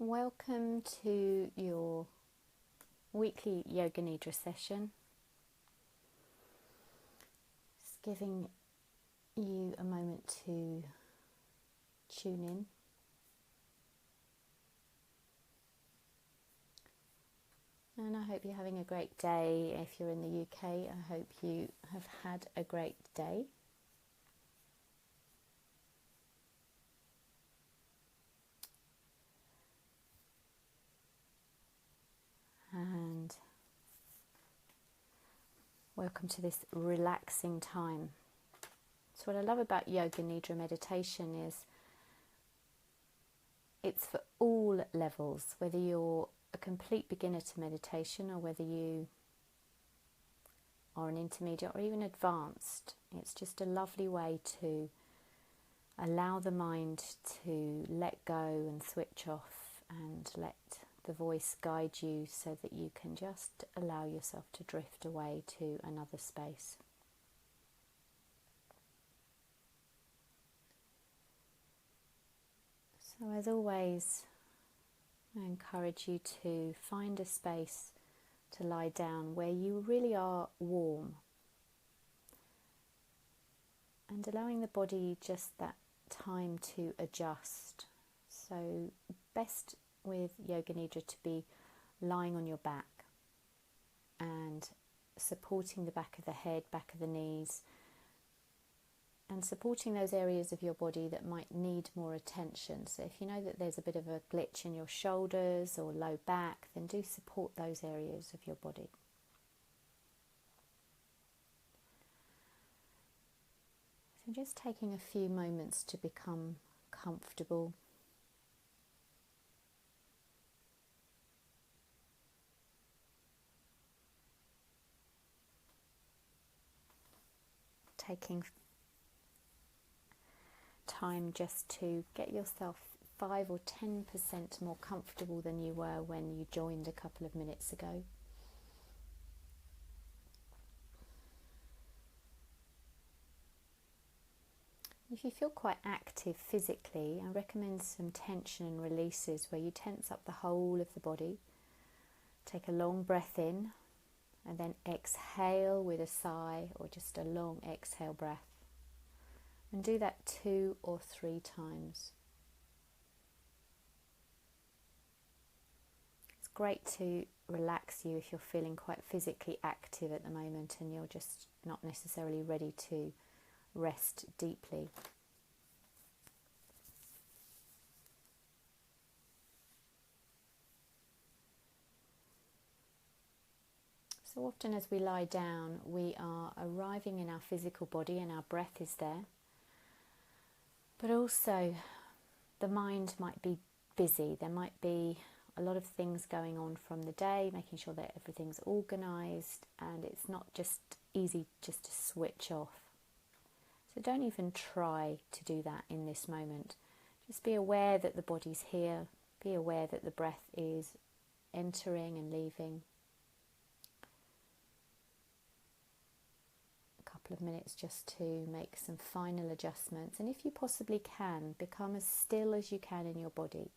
Welcome to your weekly Yoga Nidra session. Just giving you a moment to tune in. And I hope you're having a great day. If you're in the UK, I hope you have had a great day. And welcome to this relaxing time. So what I love about Yoga Nidra meditation is it's for all levels, whether you're a complete beginner to meditation or whether you are an intermediate or even advanced. It's just a lovely way to allow the mind to let go and switch off and let the voice guide you so that you can just allow yourself to drift away to another space. So as always, I encourage you to find a space to lie down where you really are warm and allowing the body just that time to adjust. So best with Yoga Nidra to be lying on your back and supporting the back of the head, back of the knees, and supporting those areas of your body that might need more attention. So if you know that there's a bit of a glitch in your shoulders or low back, then do support those areas of your body. So just taking a few moments to become comfortable. Taking time just to get yourself 5 or 10% more comfortable than you were when you joined a couple of minutes ago. If you feel quite active physically, I recommend some tension and releases where you tense up the whole of the body. Take a long breath in and then exhale with a sigh or just a long exhale breath. And do that 2 or 3 times. It's great to relax you if you're feeling quite physically active at the moment and you're just not necessarily ready to rest deeply. So often as we lie down, we are arriving in our physical body and our breath is there. But also the mind might be busy. There might be a lot of things going on from the day, making sure that everything's organised, and it's not just easy just to switch off. So don't even try to do that in this moment. Just be aware that the body's here. Be aware that the breath is entering and leaving. Of minutes just to make some final adjustments, and if you possibly can, become as still as you can in your body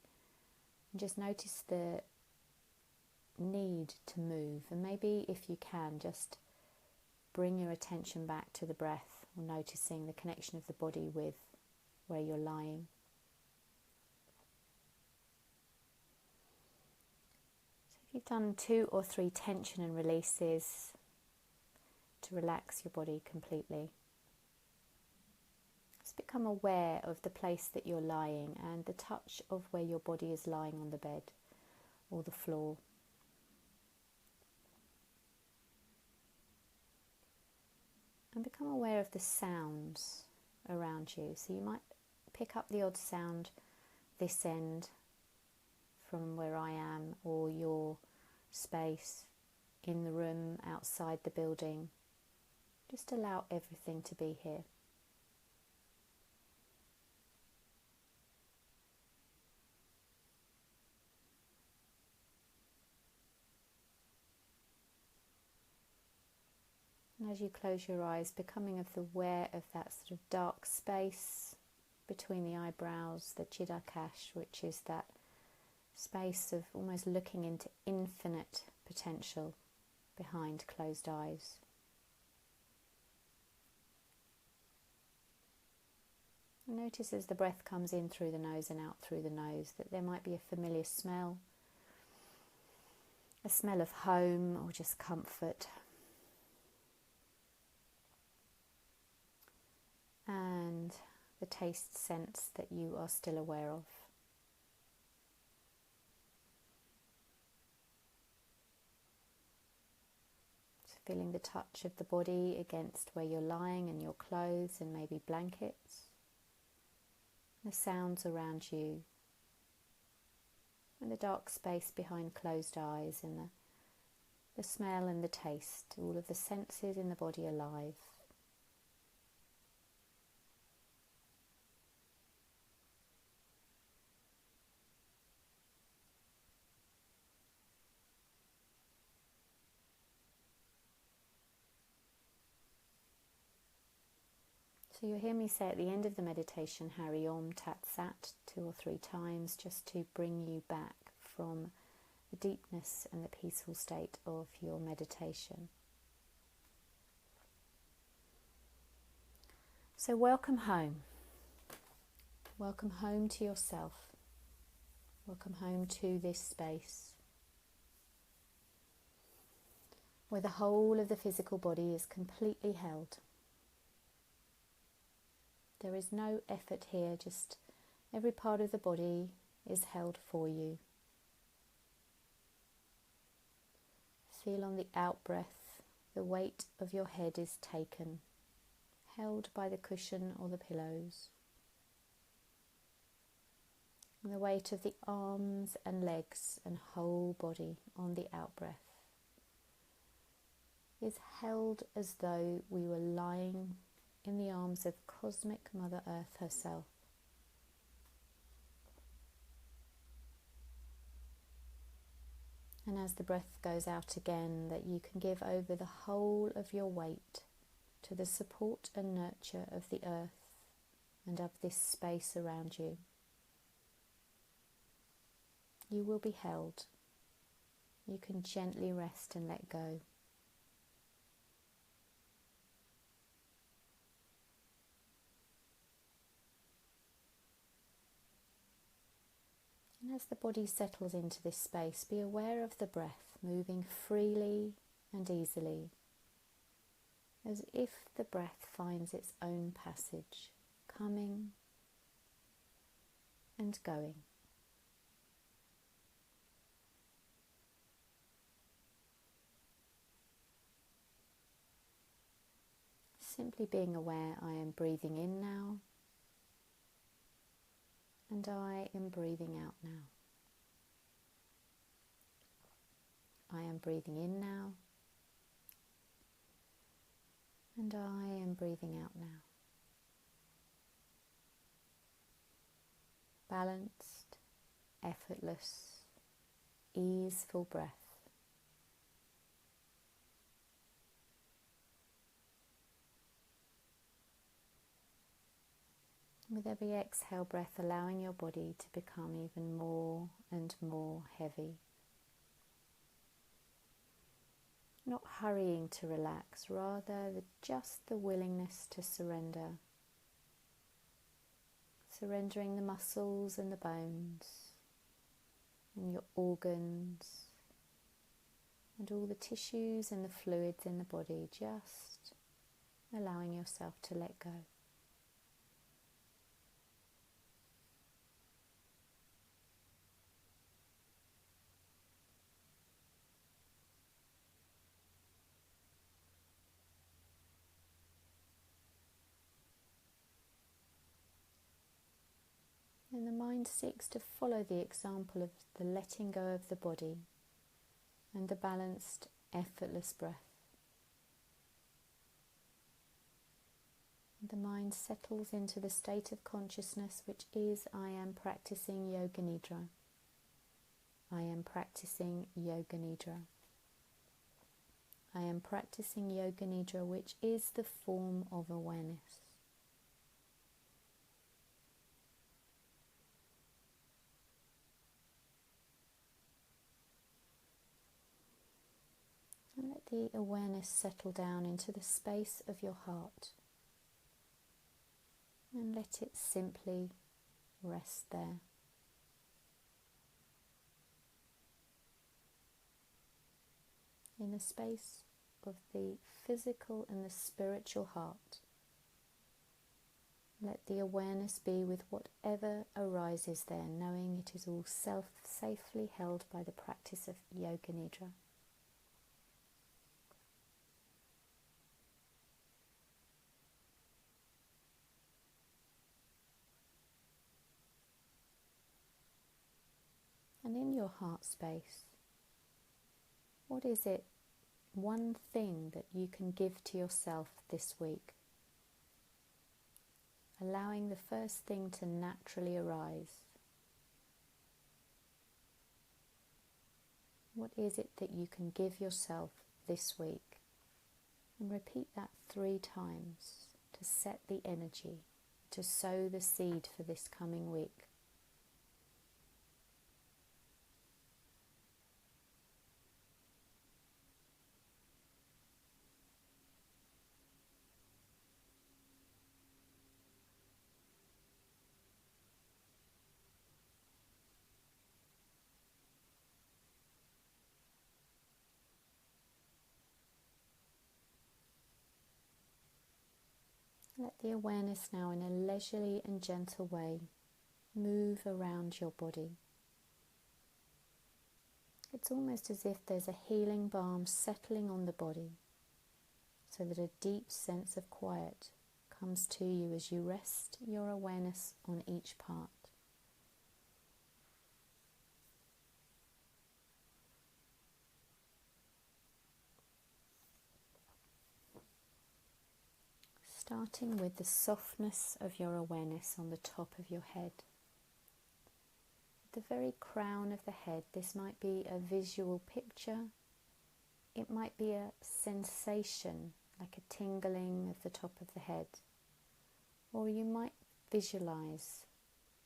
and just notice the need to move, and maybe if you can just bring your attention back to the breath or noticing the connection of the body with where you're lying. So if you've done 2 or 3 tension and releases to relax your body completely. Just become aware of the place that you're lying and the touch of where your body is lying on the bed or the floor. And become aware of the sounds around you. So you might pick up the odd sound this end from where I am, or your space in the room, outside the building. Just allow everything to be here. And as you close your eyes, becoming aware of that sort of dark space between the eyebrows, the Chidaakash, which is that space of almost looking into infinite potential behind closed eyes. Notice as the breath comes in through the nose and out through the nose that there might be a familiar smell, a smell of home or just comfort. And the taste sense that you are still aware of. So feeling the touch of the body against where you're lying and your clothes and maybe blankets. The sounds around you, and the dark space behind closed eyes, and the smell and the taste, all of the senses in the body alive. So you'll hear me say at the end of the meditation, Hari Om Tat Sat, 2 or 3 times, just to bring you back from the deepness and the peaceful state of your meditation. So welcome home. Welcome home to yourself. Welcome home to this space where the whole of the physical body is completely held. There is no effort here, just every part of the body is held for you. Feel on the out-breath, the weight of your head is taken, held by the cushion or the pillows. And the weight of the arms and legs and whole body on the out-breath is held as though we were lying in the arms of cosmic Mother Earth herself. And as the breath goes out again, that you can give over the whole of your weight to the support and nurture of the earth and of this space around you. You will be held. You can gently rest and let go. And as the body settles into this space, be aware of the breath moving freely and easily, as if the breath finds its own passage, coming and going. Simply being aware, I am breathing in now, and I am breathing out now. I am breathing in now, and I am breathing out now. Balanced, effortless, easeful breath. With every exhale breath, allowing your body to become even more and more heavy. Not hurrying to relax, rather just the willingness to surrender. Surrendering the muscles and the bones and your organs and all the tissues and the fluids in the body, just allowing yourself to let go. And the mind seeks to follow the example of the letting go of the body and the balanced, effortless breath. And the mind settles into the state of consciousness which is, I am practicing Yoga Nidra. I am practicing Yoga Nidra. I am practicing Yoga Nidra, which is the form of awareness. the awareness settle down into the space of your heart and let it simply rest there. In the space of the physical and the spiritual heart, let the awareness be with whatever arises there, knowing it is all safely held by the practice of Yoga Nidra. And in your heart space, what is it, one thing that you can give to yourself this week? Allowing the first thing to naturally arise. What is it that you can give yourself this week? And repeat that 3 times to set the energy, to sow the seed for this coming week. Let the awareness now, in a leisurely and gentle way, move around your body. It's almost as if there's a healing balm settling on the body, so that a deep sense of quiet comes to you as you rest your awareness on each part. Starting with the softness of your awareness on the top of your head. The very crown of the head, this might be a visual picture, it might be a sensation like a tingling of the top of the head, or you might visualize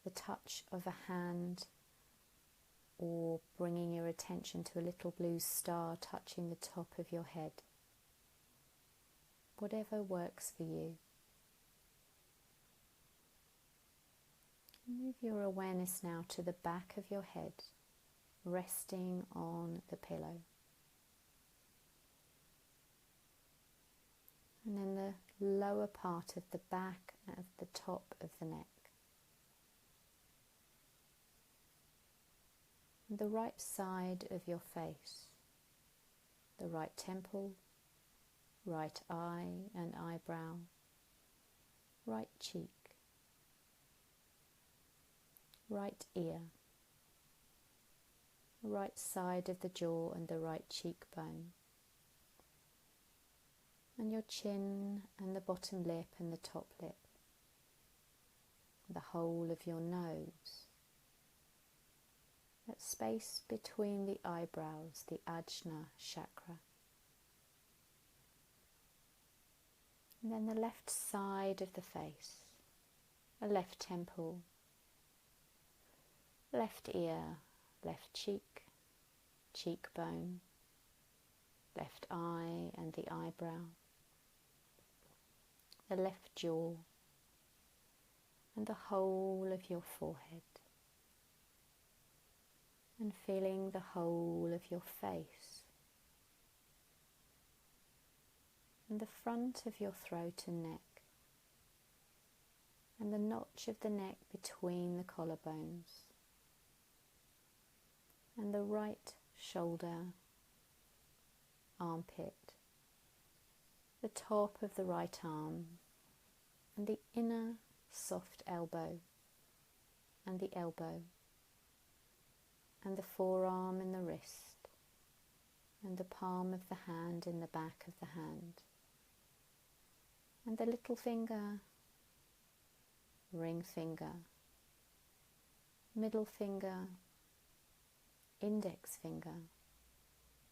the touch of a hand, or bringing your attention to a little blue star touching the top of your head. Whatever works for you. Move your awareness now to the back of your head, resting on the pillow. And then the lower part of the back of the top of the neck. And the right side of your face, the right temple, right eye and eyebrow, right cheek, right ear, right side of the jaw and the right cheekbone, and your chin and the bottom lip and the top lip, the whole of your nose, that space between the eyebrows, the Ajna chakra. And then the left side of the face, the left temple, left ear, left cheek, cheekbone, left eye and the eyebrow, the left jaw, and the whole of your forehead. And feeling the whole of your face, and the front of your throat and neck, and the notch of the neck between the collarbones, and the right shoulder, armpit, the top of the right arm, and the inner soft elbow, and the elbow, and the forearm and the wrist, and the palm of the hand and the back of the hand, and the little finger, ring finger, middle finger, index finger,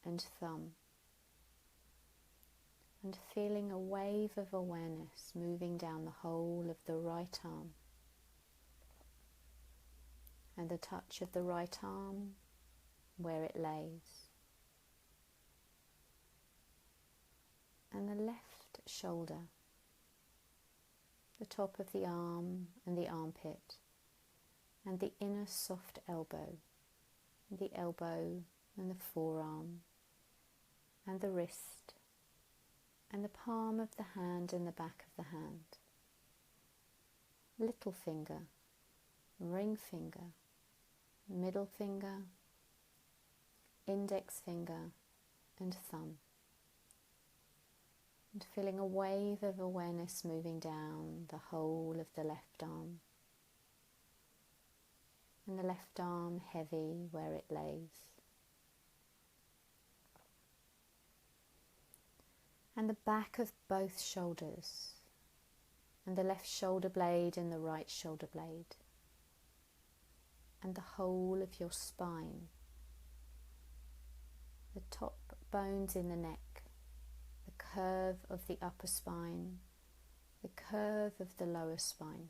and thumb, and feeling a wave of awareness moving down the whole of the right arm, and the touch of the right arm where it lays, and the left shoulder, the top of the arm and the armpit, and the inner soft elbow, the elbow and the forearm, and the wrist, and the palm of the hand and the back of the hand, little finger, ring finger, middle finger, index finger, and thumb. And feeling a wave of awareness moving down the whole of the left arm. And the left arm heavy where it lays. And the back of both shoulders. And the left shoulder blade and the right shoulder blade. And the whole of your spine. The top bones in the neck. The curve of the upper spine, the curve of the lower spine,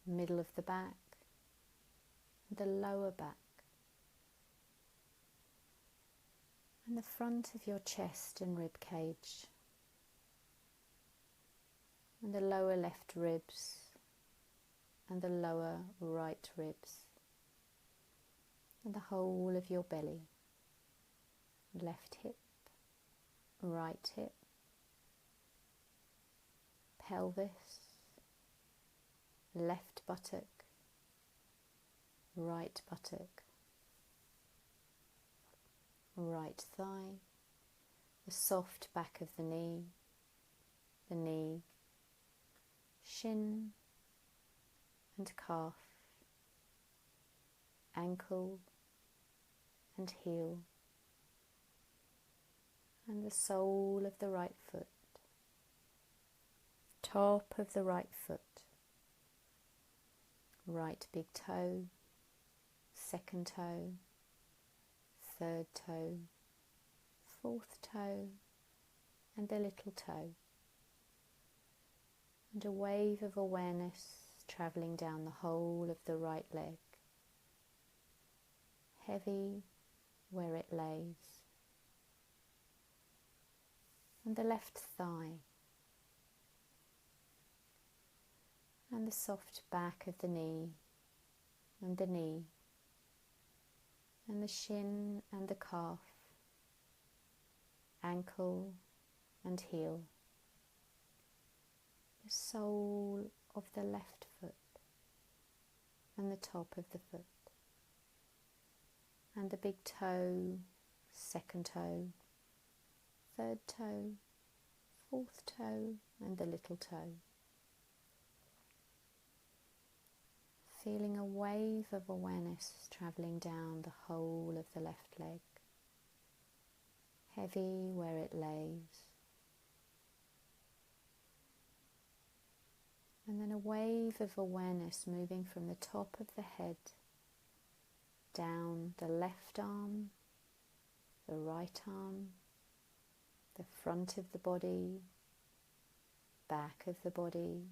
middle of the back, the lower back, and the front of your chest and rib cage, and the lower left ribs, and the lower right ribs, and the whole of your belly, left hip, right hip, pelvis, left buttock, right buttock, right thigh, the soft back of the knee, shin and calf, ankle and heel, and the sole of the right foot, top of the right foot, right big toe, second toe, third toe, fourth toe, and the little toe, and a wave of awareness travelling down the whole of the right leg, heavy where it lays, and the left thigh, and the soft back of the knee, and the shin and the calf, ankle and heel, the sole of the left foot, and the top of the foot, and the big toe, second toe, third toe, fourth toe, and the little toe. Feeling a wave of awareness travelling down the whole of the left leg, heavy where it lays, and then a wave of awareness moving from the top of the head down the left arm, the right arm, the front of the body, back of the body,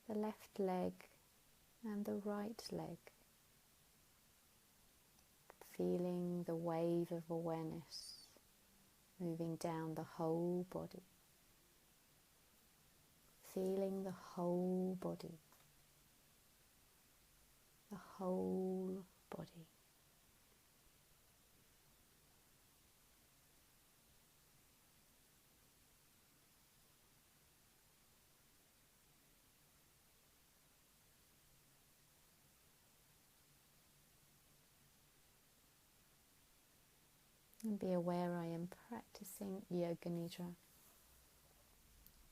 the left leg and the right leg, feeling the wave of awareness moving down the whole body, feeling the whole body, the whole body. And be aware I am practicing Yoga Nidra.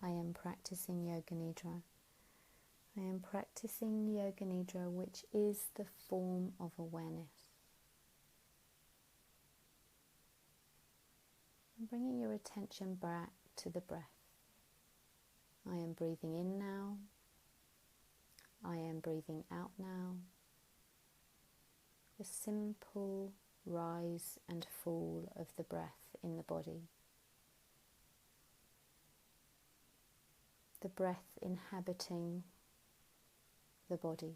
I am practicing Yoga Nidra. I am practicing Yoga Nidra, which is the form of awareness. And bringing your attention back to the breath. I am breathing in now. I am breathing out now. The simple rise and fall of the breath in the body. The breath inhabiting the body.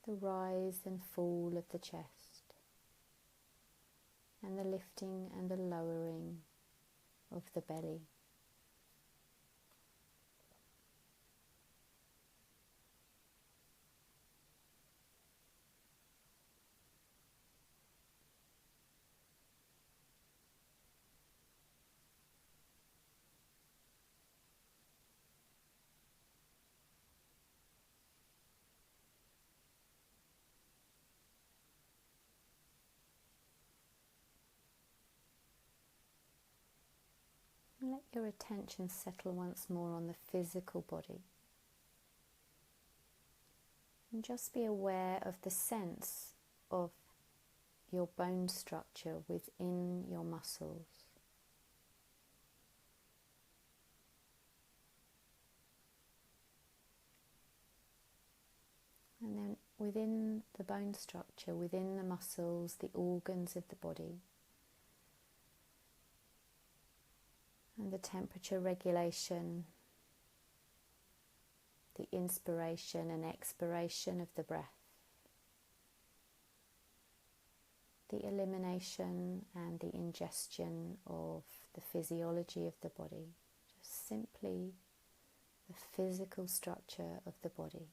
The rise and fall of the chest. and the lifting and the lowering of the belly. Let your attention settle once more on the physical body. And just be aware of the sense of your bone structure within your muscles. And then within the bone structure, within the muscles, the organs of the body, and the temperature regulation, the inspiration and expiration of the breath, the elimination and the ingestion of the physiology of the body, just simply the physical structure of the body.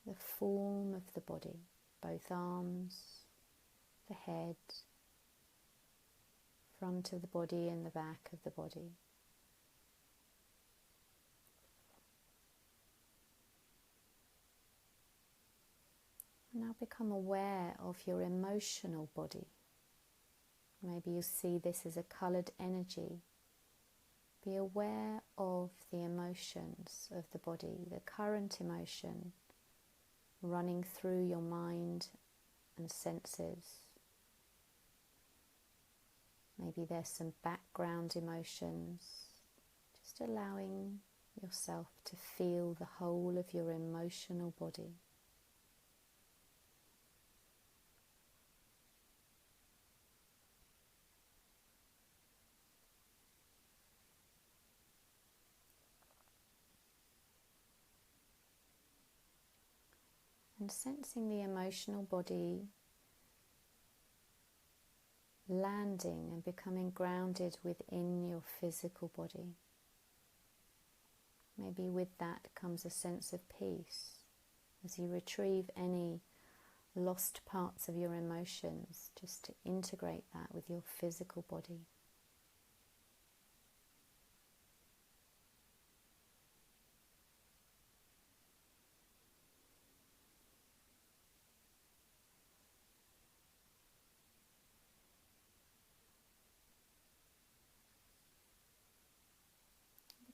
The form of the body, both arms, the head, front of the body and the back of the body. Now become aware of your emotional body. Maybe you see this as a coloured energy. Be aware of the emotions of the body, the current emotion running through your mind and senses. Maybe there's some background emotions, just allowing yourself to feel the whole of your emotional body. And sensing the emotional body landing and becoming grounded within your physical body. Maybe with that comes a sense of peace as you retrieve any lost parts of your emotions, just to integrate that with your physical body.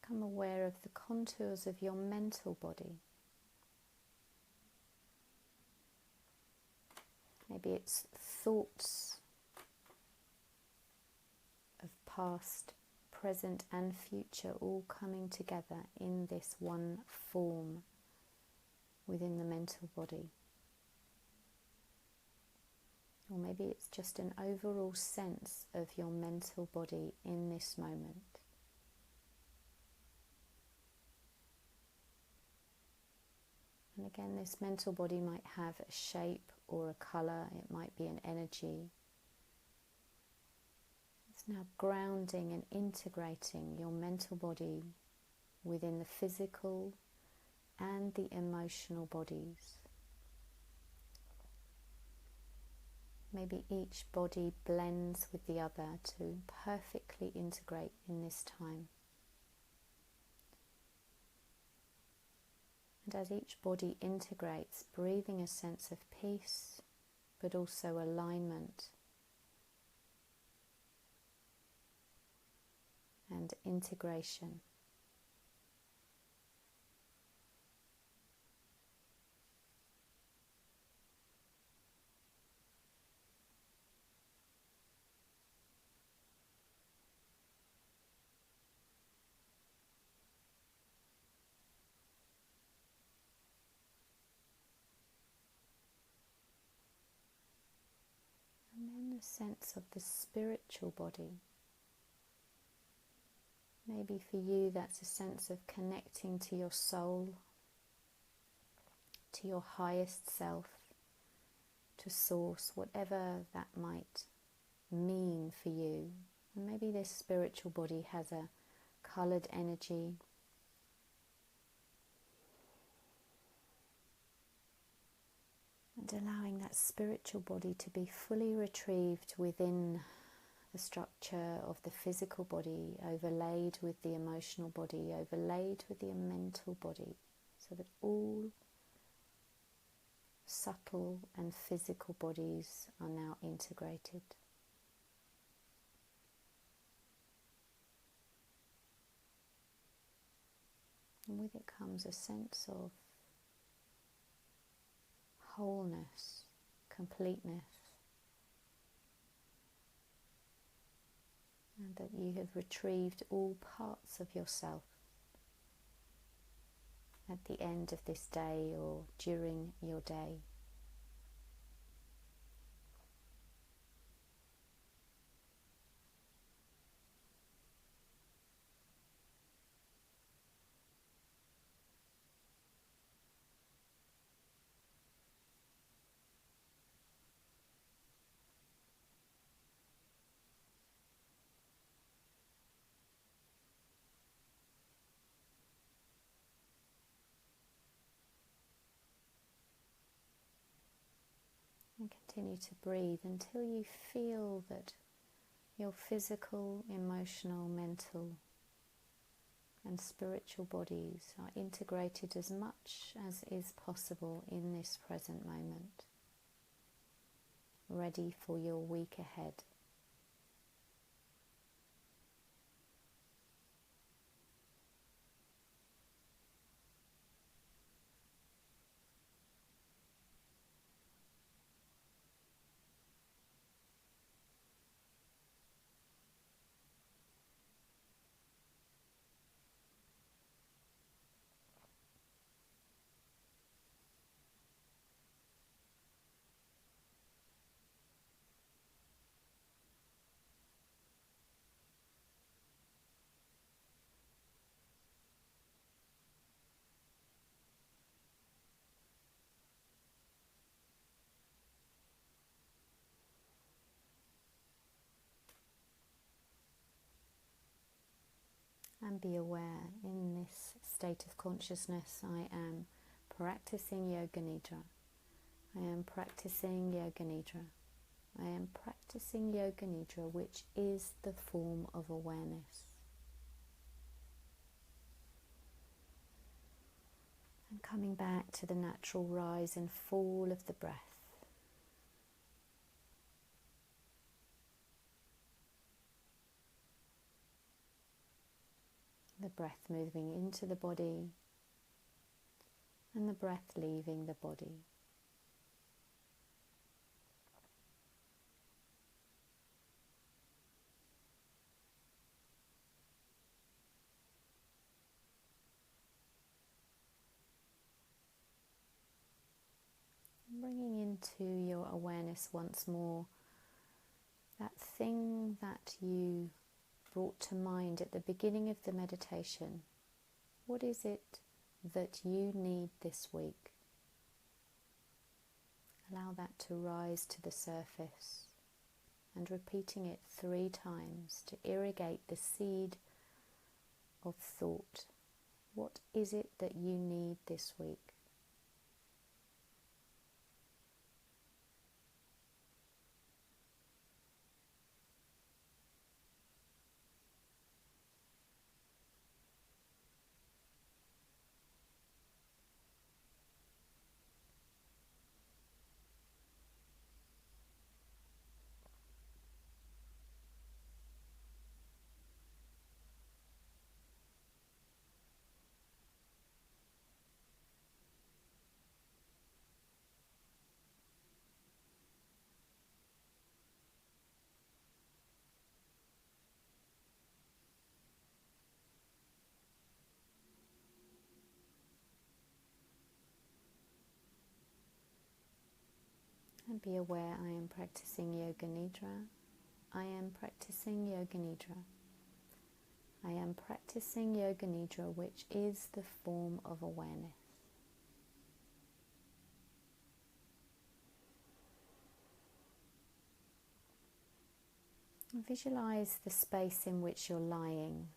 Become aware of the contours of your mental body. Maybe it's thoughts of past, present and future all coming together in this one form within the mental body. Or maybe it's just an overall sense of your mental body in this moment. And again, this mental body might have a shape or a colour, it might be an energy. It's now grounding and integrating your mental body within the physical and the emotional bodies. Maybe each body blends with the other to perfectly integrate in this time. And as each body integrates, breathing a sense of peace, but also alignment and integration. And then the sense of the spiritual body. Maybe for you that's a sense of connecting to your soul, to your highest self, to source, whatever that might mean for you. And maybe this spiritual body has a coloured energy. And allowing that spiritual body to be fully retrieved within the structure of the physical body, overlaid with the emotional body, overlaid with the mental body, so that all subtle and physical bodies are now integrated. And with it comes a sense of wholeness, completeness, and that you have retrieved all parts of yourself at the end of this day or during your day. And continue to breathe until you feel that your physical, emotional, mental and spiritual bodies are integrated as much as is possible in this present moment, ready for your week ahead. And be aware, in this state of consciousness, I am practicing Yoga Nidra. I am practicing Yoga Nidra. I am practicing Yoga Nidra, which is the form of awareness. And coming back to the natural rise and fall of the breath. The breath moving into the body and the breath leaving the body. Bringing into your awareness once more that thing that you brought to mind at the beginning of the meditation. What is it that you need this week? Allow that to rise to the surface and repeating it 3 times to irrigate the seed of thought. What is it that you need this week? And be aware, I am practicing Yoga Nidra. I am practicing Yoga Nidra. I am practicing Yoga Nidra, which is the form of awareness. Visualize the space in which you're lying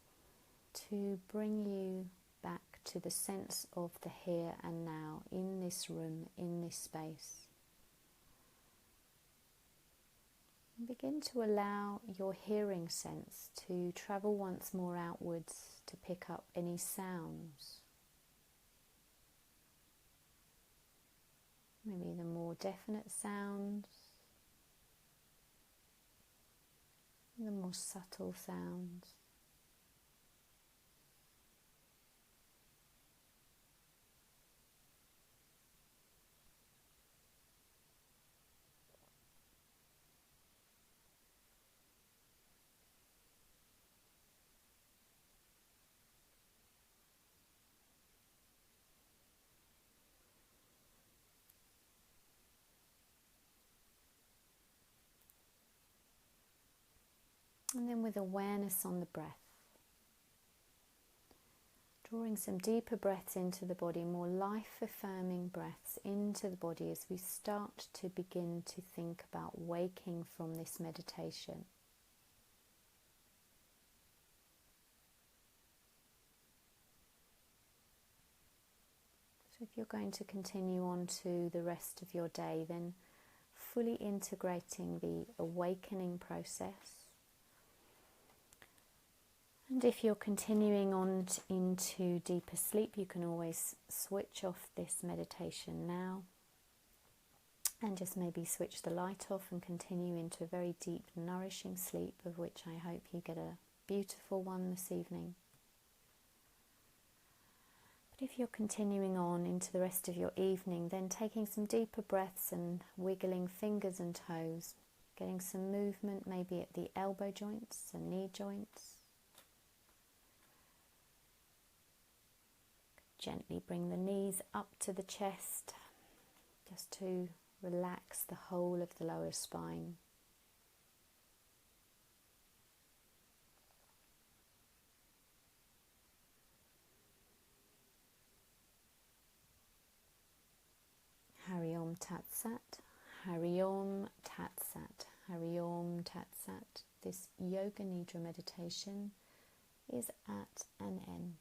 to bring you back to the sense of the here and now, in this room, in this space. And begin to allow your hearing sense to travel once more outwards to pick up any sounds. Maybe the more definite sounds, the more subtle sounds. And then with awareness on the breath, drawing some deeper breaths into the body, more life-affirming breaths into the body as we start to begin to think about waking from this meditation. So if you're going to continue on to the rest of your day, then fully integrating the awakening process. And if you're continuing on into deeper sleep, you can always switch off this meditation now and just maybe switch the light off and continue into a very deep, nourishing sleep, of which I hope you get a beautiful one this evening. But if you're continuing on into the rest of your evening, then taking some deeper breaths and wiggling fingers and toes, getting some movement maybe at the elbow joints and knee joints. Gently bring the knees up to the chest, just to relax the whole of the lower spine. Hari Om Tat Sat, Hari Om Tat Sat, Hari Om Tat Sat. This Yoga Nidra meditation is at an end.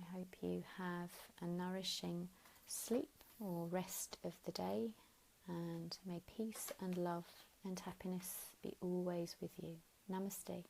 I hope you have a nourishing sleep or rest of the day, and may peace and love and happiness be always with you. Namaste.